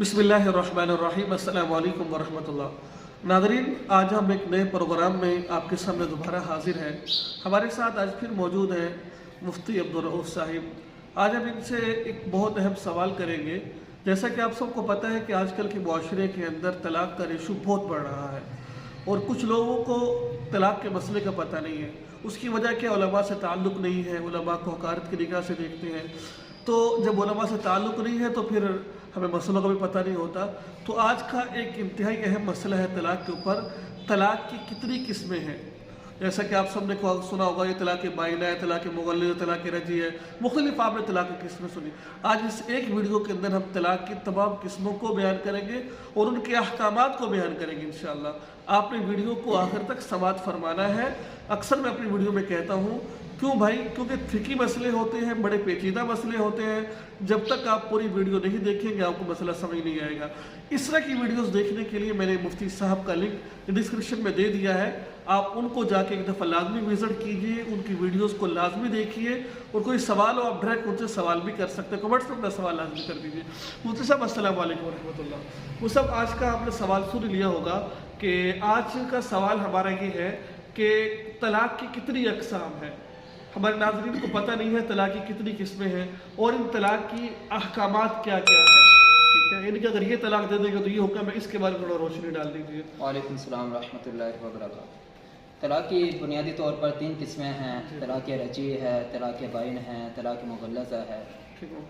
बिस्मिल्लाहिर्रहमानिर्रहीम, अस्सलामु अलैकुम वरहमतुल्लाह। नादरीन, आज हम एक नए प्रोग्राम में आपके सामने दोबारा हाजिर हैं। हमारे साथ आज फिर मौजूद हैं मुफ्ती अब्दुल रऊफ साहिब। आज हम इनसे एक बहुत अहम सवाल करेंगे। जैसा कि आप सबको पता है कि आजकल के मुआशरे के अंदर तलाक का रेशो बहुत बढ़ रहा है और कुछ लोगों को तलाक के मसले का पता नहीं है। उसकी वजह क्या, उलमा से ताल्लुक़ नहीं है, उलमा को हकारत की निगाह से देखते हैं। तो जब उलमा से ताल्लुक़ नहीं है तो फिर हमें मसलों का भी पता नहीं होता। तो आज का एक इंतहाई अहम मसला है तलाक के ऊपर, तलाक की कितनी किस्में हैं। जैसा कि आप सब ने सुना होगा, ये तलाक बाइना है, तलाक मुग़ल्लिज़, तलाक रजी है, मुख्तलिफ आपने तलाक की किस्में सुनी। आज इस एक वीडियो के अंदर हम तलाक की तमाम किस्मों को बयान करेंगे और उनके अहकामात को बयान करेंगे इंशाअल्लाह। आपने वीडियो को आखिर तक समाअत फरमाना है। अक्सर मैं अपनी वीडियो में कहता हूँ, क्यों भाई, क्योंकि फिकी मसले होते हैं, बड़े पेचीदा मसले होते हैं। जब तक आप पूरी वीडियो नहीं देखेंगे आपको मसला समझ नहीं आएगा। इस तरह की वीडियोस देखने के लिए मैंने मुफ्ती साहब का लिंक डिस्क्रिप्शन में दे दिया है। आप उनको जाके एक दफ़ा लाजमी विज़िट कीजिए, उनकी वीडियोस को लाजमी देखिए और कोई सवाल हो आप डायरेक्ट उनसे सवाल भी कर सकते हैं। कमेंट्स में अपना सवाल लाजमी कर दीजिए। मुफ्ती साहब अस्सलाम वालेकुम रहमतुल्लाह। वो सब आज का आपने सवाल सुन लिया होगा कि आज का सवाल हमारा ये है कि तलाक की कितनी अक़साम है। हमारे नाज़रीन को पता नहीं है तलाक की कितनी किस्में हैं और इन तलाक की अहकामात क्या क्या है। ठीक है, यानी कि अगर ये तलाक दे देगा तो ये हुक्म है, इसके बारे में थोड़ा रोशनी डाल दीजिए। वालेकुम सलाम रहमतुल्लाहि व बरकातहू। तलाक की बुनियादी तौर पर 3 किस्में हैं। तलाक रजी है, तलाक बाइन है, तलाक मुग़ल्लज़ा है।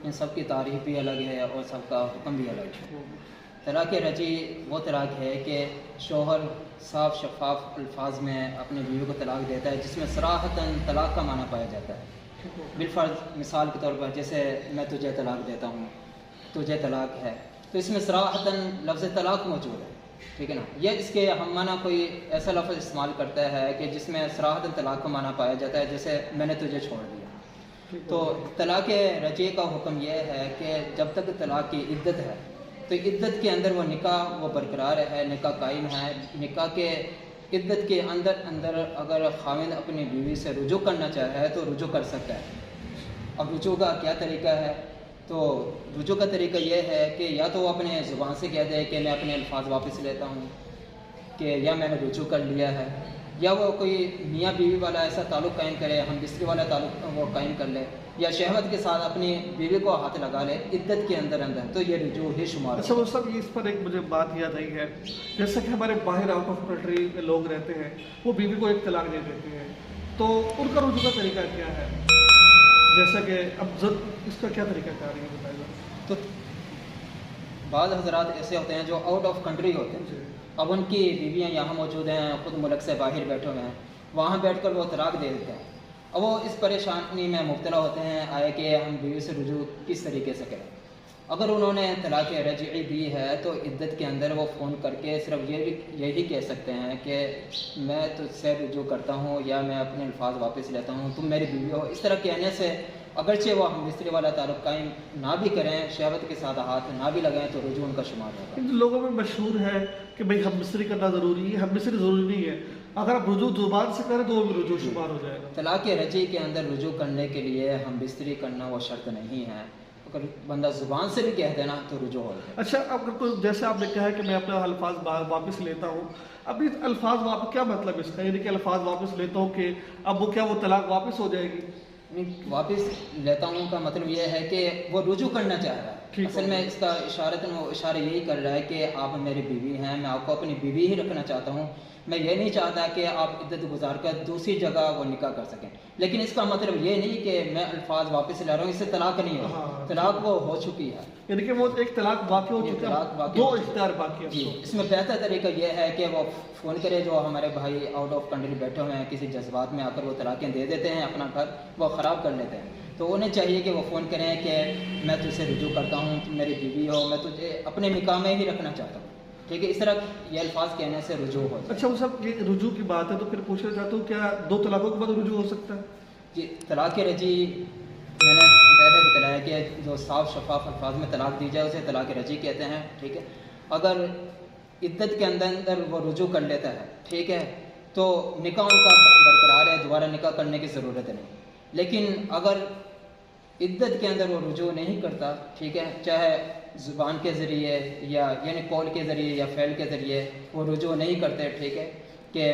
इन सब की तारीफ़ भी अलग है और सबका हुक्म भी अलग है। तलाक रजी वो तलाक है कि शोहर साफ शफाफ अल्फाज में अपनी बीवी को तलाक देता है, जिसमें सराहतन तलाक का माना पाया जाता है। बिलफर्ज मिसाल के तौर पर जैसे मैं तुझे तलाक देता हूँ, तुझे तलाक है, तो इसमें सराहतन लफ्ज़ तलाक मौजूद है। ठीक है ना। ये इसके हम माना कोई ऐसा लफ्ज़ इस्तेमाल करता है कि जिसमें सराहतन तलाक का माना पाया जाता है, जैसे मैंने तुझे छोड़ दिया। तो तलाक रजी का हुक्म यह है कि जब तक तलाक की इद्दत है तो इद्दत के अंदर वो निकाह वो बरकरार है, निकाह कायम है। निकाह के इद्दत के अंदर अगर खाविंद अपनी बीवी से रुजू करना चाहे है तो रुजू कर सकता है। अब रुजू का क्या तरीका है, तो रुजू का तरीका यह है कि या तो वो अपने ज़ुबान से कह दे कि मैं अपने अल्फाज वापस लेता हूँ, कि या मैंने रुजू कर लिया है, या वो कोई मियाँ बीवी वाला ऐसा ताल्लुक़ कायम करे, हम बिस्तरी वाला ताल्लुक़ वो कायम कर ले, या शहवत के साथ अपनी बीवी को हाथ लगा ले इद्दत के अंदर, तो ये रुजू ही शुमार। अच्छा, वो सब इस पर एक मुझे बात याद आई है। जैसे कि हमारे बाहर आउट ऑफ कंट्री में लोग रहते हैं, वो बीवी को एक तलाक दे देते हैं, तो उनका रुजू का तरीका क्या है? जैसा कि अब इसका क्या तरीका क्या है बताइए। तो बाद हज़रात ऐसे होते हैं जो आउट ऑफ कंट्री होते हैं, अब उनकी बीवियाँ यहाँ मौजूद हैं, ख़ुद मुल्क से बाहर बैठे हुए हैं, वहाँ बैठकर वो तलाक दे देते हैं। अब वो इस परेशानी में मुब्तला होते हैं आए कि हम बीवी से रुजू किस तरीके से करें। अगर उन्होंने तलाक रजी दी है तो इद्दत के अंदर वो फ़ोन करके सिर्फ यही कह सकते हैं कि मैं तुझसे रुजू करता हूँ या मैं अपने अल्फाज वापस लेता हूँ, तुम मेरी बीवी हो। इस तरह कहने से अगरचे वो हम बिस्तरी वाला ताल्लुक़ कायम ना भी करें, शहवत के साथ हाथ ना भी लगाएं, तो रुजू उनका शुमार होगा। इन लोगों में मशहूर है कि भाई हम मिस्री करना ज़रूरी है, हम मिस्री ज़रूरी नहीं है। अगर आप रुजू ज़ुबान से करें तो वो भी रुजू शुमार हो जाएगा। तलाक रजी के अंदर रुजू करने के लिए हम बिस्तरी करना वो शर्त नहीं है, अगर बंदा ज़ुबान से भी कह देना तो रुजू हो जाएगा। अच्छा, अब तो जैसे आपने कहा है कि मैं अपना अल्फाज वापस लेता हूँ, अब इस अल्फाज वापस क्या मतलब इसका, यानी कि अल्फाज वापस लेता हूँ कि अब वो क्या वो तलाक वापस हो जाएगी? वापस लेता हूँ का मतलब यह है कि वो रुजू करना चाह रहा है। असल में इसका इशारा यही कर रहा है कि आप मेरी बीवी हैं, मैं आपको अपनी बीवी ही रखना चाहता हूँ, मैं ये नहीं चाहता कि आप इद्दत गुजार कर दूसरी जगह वो निकाह कर सकें। लेकिन इसका मतलब ये नहीं कि मैं अल्फाज वापस ला रहा हूँ, इससे तलाक नहीं हो, तलाक वो हो चुकी है, यानी कि वो एक तलाक बाकी हो चुका है, दो इख्तियार बाकी है। जी, इसमें बेहतर तरीका यह है कि वो फ़ोन करे, जो हमारे भाई आउट ऑफ कंट्री बैठे हुए हैं, किसी जज्बात में आकर वो तलाक़ें दे देते हैं, अपना घर वो ख़राब कर लेते हैं, तो उन्हें चाहिए कि वो फ़ोन करें कि मैं तुझसे रुजू करता हूँ, तुम मेरी बीवी हो, मैं तुझे अपने निकाह में ही रखना चाहता हूँ। ठीक है, इस तरह ये अल्फाज कहने से रुजू हो जाए। अच्छा, वो सब ये रुजू की बात है, तो फिर पूछना चाहता हूँ क्या 2 तलाक़ों के बाद रुजू हो सकता है? जी, तलाक रजी मैंने पहले बताया कि जो साफ शफाफ अल्फाज में तलाक दी जाए उसे तलाक रजी कहते हैं। ठीक है, अगर इद्दत के अंदर वो रुजू कर लेता है, ठीक है, तो निकाह उनका बरकरार है, दोबारा निकाह करने की ज़रूरत नहीं। लेकिन अगर इद्दत के अंदर वो रुजू नहीं करता, ठीक है, चाहे زبان کے ذریعے یا یعنی قول کے ذریعے یا فعل کے ذریعے وہ رجوع نہیں کرتے، ٹھیک ہے، کہ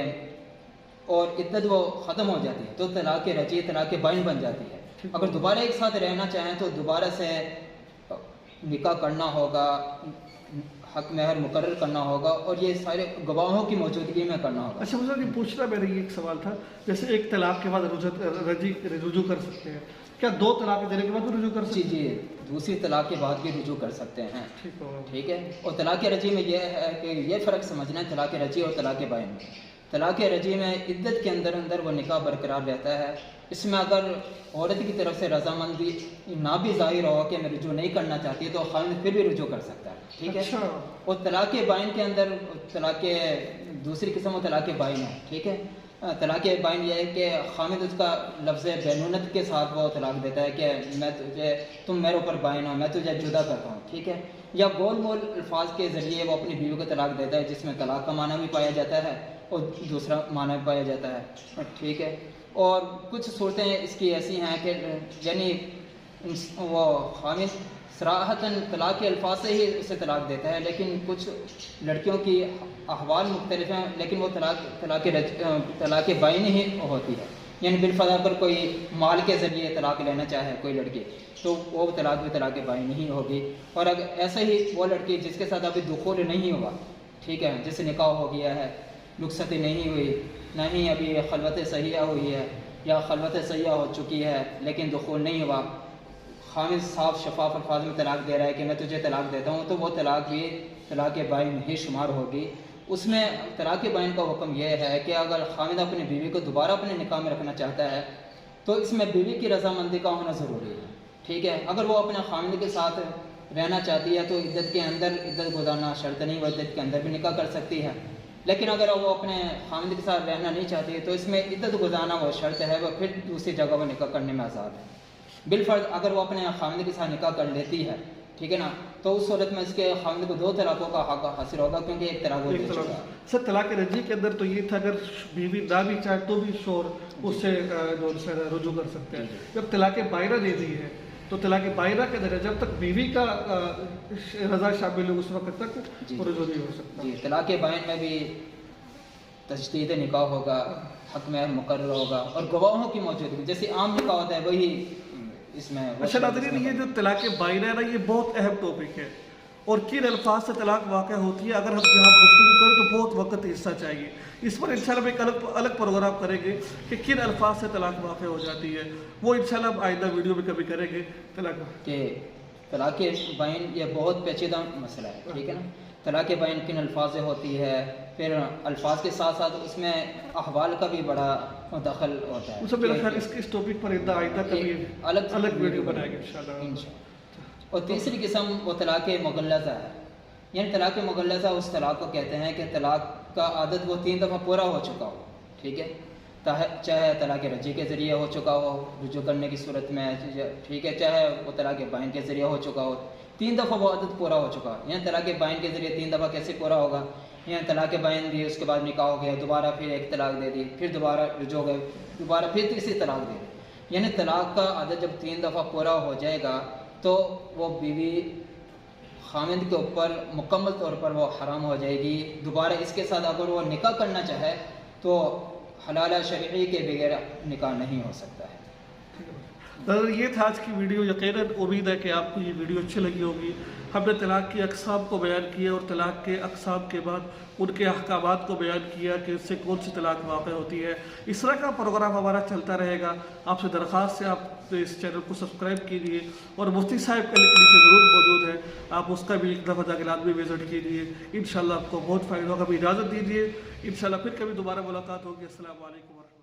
اور عدت وہ ختم ہو جاتی ہے تو طلاق رجعی طلاق بائن بن جاتی ہے۔ اگر دوبارہ ایک ساتھ رہنا چاہیں تو دوبارہ سے نکاح کرنا ہوگا، حق مہر مقرر کرنا ہوگا، اور یہ سارے گواہوں کی موجودگی میں کرنا ہوگا۔ اچھا مجھے یہ پوچھنا میرا یہ ایک سوال تھا، جیسے ایک طلاق کے بعد رجوع کر سکتے ہیں کیا؟ 2 طلاق دینے کے بعد بھی رجوع کر سکتے ہیں؟ جی جی، دوسری طلاق کے بعد بھی رجوع کر سکتے ہیں، ٹھیک ہے۔ اور طلاق رجعی میں یہ ہے کہ یہ فرق سمجھنا ہے طلاق رجعی اور طلاق بائن میں۔ طلاق رجعی میں عدت کے اندر وہ نکاح برقرار رہتا ہے، اس میں اگر عورت کی طرف سے رضامندی نہ بھی ظاہر ہو کہ میں رجوع نہیں کرنا چاہتی تو خاوند پھر بھی رجوع کر سکتا ہے، ٹھیک ہے۔ اور طلاق بائن کے اندر طلاق دوسری قسم و طلاق بائن ہے، ٹھیک ہے۔ طلاق بائن یہ ہے کہ خاوند اس کا لفظ بینونت کے ساتھ وہ طلاق دیتا ہے کہ تم میرے اوپر بائن ہو، میں تجھے جدا کرتا ہوں، ٹھیک ہے۔ یا گول مول الفاظ کے ذریعے وہ اپنی بیوی کو طلاق دیتا ہے، جس میں طلاق کا معنی بھی پایا جاتا ہے اور دوسرا معنی بھی پایا جاتا ہے، ٹھیک ہے۔ اور کچھ صورتیں اس کی ایسی ہیں کہ یعنی وہ خاوند صراحتاً طلاق کے الفاظ سے ہی اسے طلاق دیتا ہے، لیکن کچھ لڑکیوں کی احوال مختلف ہیں، لیکن وہ طلاق بائن ہی ہوتی ہے۔ یعنی بالفرض اگر کوئی مال کے ذریعے طلاق لینا چاہے کوئی لڑکی تو وہ طلاق بھی طلاق بائن ہی ہوگی۔ اور اگر ایسے ہی وہ لڑکی جس کے ساتھ ابھی دخول نہیں ہوا، ٹھیک ہے، جس سے نکاح ہو گیا ہے، رخصتی نہیں ہوئی، نہ ہی ابھی خلوت صحیحہ ہوئی ہے یا خلوت صحیحہ ہو چکی ہے لیکن دخول نہیں ہوا، خاوند صاف شفاف الفاظ میں طلاق دے رہا ہے کہ میں تجھے طلاق دیتا ہوں، تو وہ طلاق بھی طلاق بائن ہی شمار ہوگی۔ اس میں طلاق بائن کا حکم یہ ہے کہ اگر خاوند اپنی بیوی کو دوبارہ اپنے نکاح میں رکھنا چاہتا ہے تو اس میں بیوی کی رضامندی کا ہونا ضروری ہے، ٹھیک ہے۔ اگر وہ اپنے خاوند کے ساتھ رہنا چاہتی ہے تو عدت کے اندر عدت گزارنا شرط نہیں، وہ عدت کے اندر بھی نکاح کر سکتی ہے۔ لیکن اگر وہ اپنے خاوند کے ساتھ رہنا نہیں چاہتی ہے تو اس میں عدت گزارنا وہ شرط ہے، وہ پھر دوسری جگہ وہ نکاح کرنے میں آزاد ہے۔ بالفرض اگر وہ اپنے خاوند کے ساتھ نکاح کر لیتی ہے، ٹھیک ہے نا، تو اس صورت میں اس کے خاوند کو 2 طلاقوں کا حق حاصل ہوگا، کیونکہ ایک طلاق وہ دے چکا ہے۔ سر طلاق رجعی کے اندر تو یہ تھا اگر بیوی نہ بھی چاہے تو بھی شوہر اس سے رجوع کر سکتے ہیں۔ جب طلاق بائنہ دے دی ہے تو طلاق بائنہ کے اندر جب تک بیوی کا رضا شامل ہو اس وقت تک رجوع نہیں ہو سکتا۔ جی، طلاق بائن میں بھی تجدید نکاح ہوگا، حق مہر مقرر ہوگا اور گواہوں کی موجودگی، جیسے عام نکاح ہوتا ہے وہی اس میں۔ اچھا ناظرین، یہ جو طلاق بائنہ ہے نا، یہ بہت اہم ٹاپک ہے اور کن الفاظ سے طلاق واقع ہوتی ہے اگر ہم یہاں گفتگو کریں تو بہت وقت حصہ چاہیے۔ اس پر انشاءاللہ ہم ایک الگ پروگرام کریں گے کہ کن الفاظ سے طلاق واقع ہو جاتی ہے، وہ انشاءاللہ ہم آئندہ ویڈیو میں کبھی کریں گے۔ طلاق بائن یہ بہت پیچیدہ مسئلہ ہے، ٹھیک ہے نا۔ طلاق بائن کن الفاظ سے ہوتی ہے، پھر الفاظ کے ساتھ ساتھ اس میں احوال کا بھی بڑا دخل ہوتا ہے۔ اس میرا خیال اس ٹاپک پر آئندہ کبھی الگ ویڈیو بنائیں گے انشاءاللہ۔ اور تیسری قسم وہ طلاق مغلظہ ہے، یعنی طلاق مغلظہ اس طلاق کو کہتے ہیں کہ طلاق کا عدد وہ 3 دفعہ پورا ہو چکا ہو، ٹھیک ہے، چاہے طلاق رجعی کے ذریعے ہو چکا ہو رجوع کرنے کی صورت میں، ٹھیک ہے، چاہے وہ طلاق بائن کے ذریعے ہو چکا ہو، 3 دفعہ وہ عدد پورا ہو چکا ہے۔ یعنی طلاق بائن کے ذریعے 3 دفعہ کیسے پورا ہوگا؟ یعنی طلاق بائن دی، اس کے بعد نکاح ہو گیا، دوبارہ پھر ایک طلاق دے دی، پھر دوبارہ رجوع گئے، دوبارہ پھر تیسری طلاق دے دی۔ یعنی طلاق کا عدد جب 3 دفعہ پورا ہو جائے گا تو وہ بیوی خاوند کے اوپر مکمل طور پر وہ حرام ہو جائے گی۔ دوبارہ اس کے ساتھ اگر وہ نکاح کرنا چاہے تو حلال شرعی کے بغیر نکاح نہیں ہو سکتا ہے۔ یہ تھا آج کی ویڈیو۔ یقیناً امید ہے کہ آپ کو یہ ویڈیو اچھی لگی ہوگی۔ ہم نے طلاق کی اقسام کو بیان کیا اور طلاق کے اقسام کے بعد ان کے احکامات کو بیان کیا کہ اس سے کون سی طلاق واقع ہوتی ہے۔ اس طرح کا پروگرام ہمارا چلتا رہے گا۔ آپ سے درخواست ہے آپ اس چینل کو سبسکرائب کیجیے اور مفتی صاحب کا لنک نیچے ضرور موجود ہے، آپ اس کا بھی ایک دفعہ جا کے لازمی وزٹ کیجیے، انشاءاللہ آپ کو بہت فائدہ ہوگا۔ ابھی اجازت دیجیے، انشاءاللہ پھر کبھی دوبارہ ملاقات ہوگی۔ السلام علیکم ورحمۃ اللہ۔